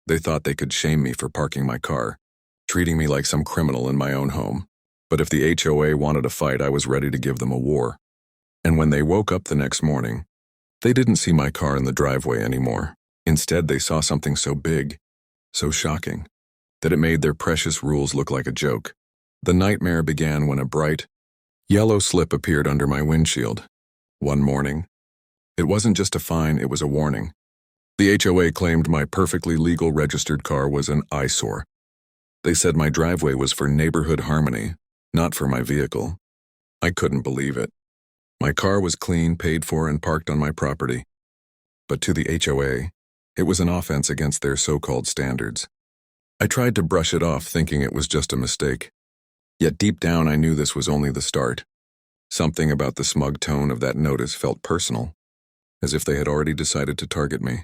They thought they could shame me for parking my car, treating me like some criminal in my own home. But if the HOA wanted a fight, I was ready to give them a war. And when they woke up the next morning, they didn't see my car in the driveway anymore. Instead, they saw something so big, so shocking, that it made their precious rules look like a joke. The nightmare began when a bright, yellow slip appeared under my windshield. One morning, it wasn't just a fine, it was a warning. The HOA claimed my perfectly legal registered car was an eyesore. They said my driveway was for neighborhood harmony, not for my vehicle. I couldn't believe it. My car was clean, paid for, and parked on my property. But to the HOA, it was an offense against their so-called standards. I tried to brush it off, thinking it was just a mistake. Yet deep down I knew this was only the start. Something about the smug tone of that notice felt personal, as if they had already decided to target me.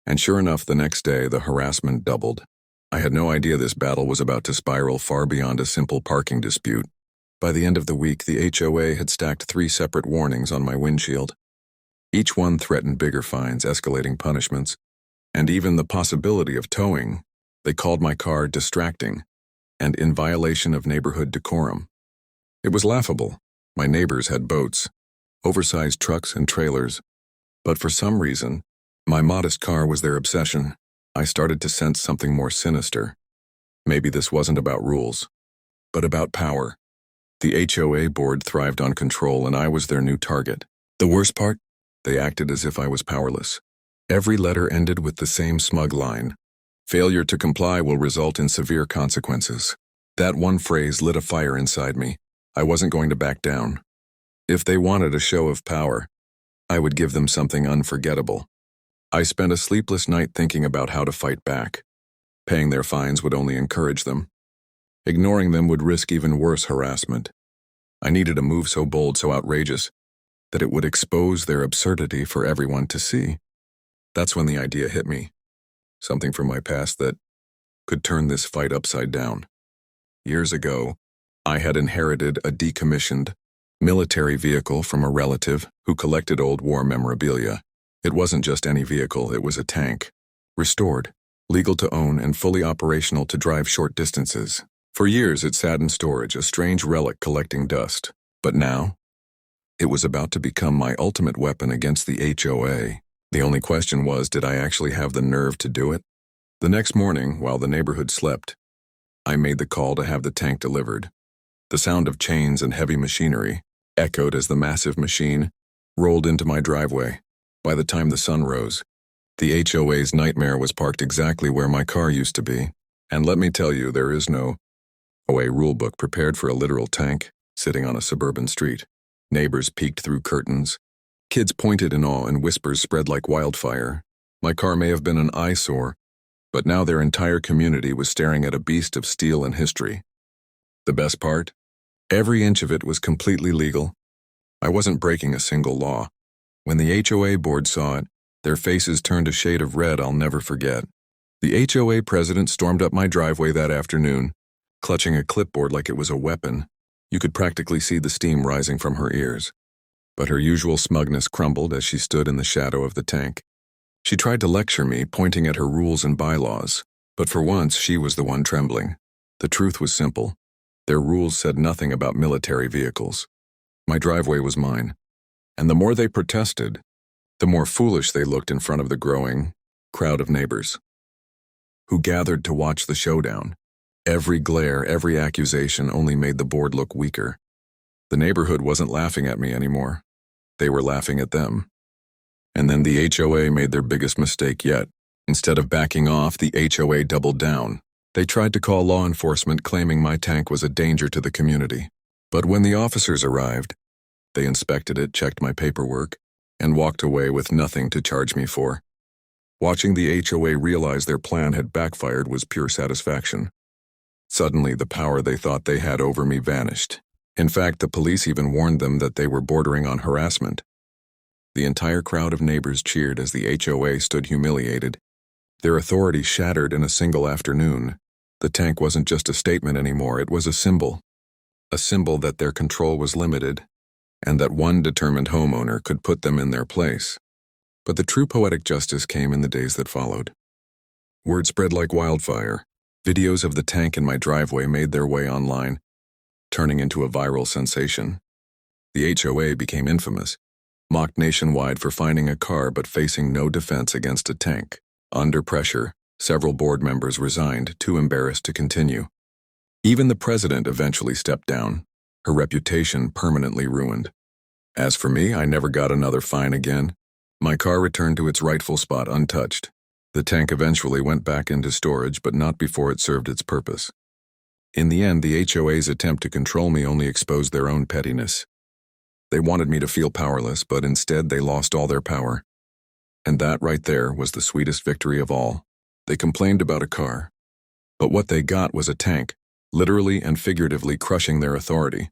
And sure enough, the next day the harassment doubled. I had no idea this battle was about to spiral far beyond a simple parking dispute. By the end of the week, the HOA had stacked 3 separate warnings on my windshield. Each one threatened bigger fines, escalating punishments, and even the possibility of towing. They called my car distracting and in violation of neighborhood decorum. It was laughable. My neighbors had boats, oversized trucks and trailers, but for some reason, my modest car was their obsession. I started to sense something more sinister. Maybe this wasn't about rules, but about power. The HOA board thrived on control, and I was their new target. The worst part? They acted as if I was powerless. Every letter ended with the same smug line: "Failure to comply will result in severe consequences." That one phrase lit a fire inside me. I wasn't going to back down. If they wanted a show of power, I would give them something unforgettable. I spent a sleepless night thinking about how to fight back. Paying their fines would only encourage them. Ignoring them would risk even worse harassment. I needed a move so bold, so outrageous, that it would expose their absurdity for everyone to see. That's when the idea hit me. Something from my past that could turn this fight upside down. Years ago, I had inherited a decommissioned military vehicle from a relative who collected old war memorabilia. It wasn't just any vehicle, it was a tank. Restored, legal to own, and fully operational to drive short distances. For years it sat in storage, a strange relic collecting dust. But now, it was about to become my ultimate weapon against the HOA. The only question was, did I actually have the nerve to do it? The next morning, while the neighborhood slept, I made the call to have the tank delivered. The sound of chains and heavy machinery echoed as the massive machine rolled into my driveway. By the time the sun rose, the HOA's nightmare was parked exactly where my car used to be. And let me tell you, there is no HOA rulebook prepared for a literal tank sitting on a suburban street. Neighbors peeked through curtains. Kids pointed in awe, and whispers spread like wildfire. My car may have been an eyesore, but now their entire community was staring at a beast of steel and history. The best part? Every inch of it was completely legal. I wasn't breaking a single law. When the HOA board saw it, their faces turned a shade of red I'll never forget. The HOA president stormed up my driveway that afternoon, clutching a clipboard like it was a weapon. You could practically see the steam rising from her ears. But her usual smugness crumbled as she stood in the shadow of the tank. She tried to lecture me, pointing at her rules and bylaws, but for once she was the one trembling. The truth was simple. Their rules said nothing about military vehicles. My driveway was mine, and the more they protested, the more foolish they looked in front of the growing crowd of neighbors who gathered to watch the showdown. Every glare, every accusation only made the board look weaker. The neighborhood wasn't laughing at me anymore. They were laughing at them. And then the HOA made their biggest mistake yet. Instead of backing off, the HOA doubled down. They tried to call law enforcement, claiming my tank was a danger to the community. But when the officers arrived, they inspected it, checked my paperwork, and walked away with nothing to charge me for. Watching the HOA realize their plan had backfired was pure satisfaction. Suddenly, the power they thought they had over me vanished. In fact, the police even warned them that they were bordering on harassment. The entire crowd of neighbors cheered as the HOA stood humiliated, their authority shattered in a single afternoon. The tank wasn't just a statement anymore, it was a symbol that their control was limited, and that one determined homeowner could put them in their place. But the true poetic justice came in the days that followed. Word spread like wildfire. Videos of the tank in my driveway made their way online, turning into a viral sensation. The HOA became infamous, mocked nationwide for finding a car but facing no defense against a tank. Under pressure, several board members resigned, too embarrassed to continue. Even the president eventually stepped down, her reputation permanently ruined. As for me, I never got another fine again. My car returned to its rightful spot untouched. The tank eventually went back into storage, but not before it served its purpose. In the end, the HOA's attempt to control me only exposed their own pettiness. They wanted me to feel powerless, but instead they lost all their power. And that right there was the sweetest victory of all. They complained about a car, but what they got was a tank, literally and figuratively crushing their authority.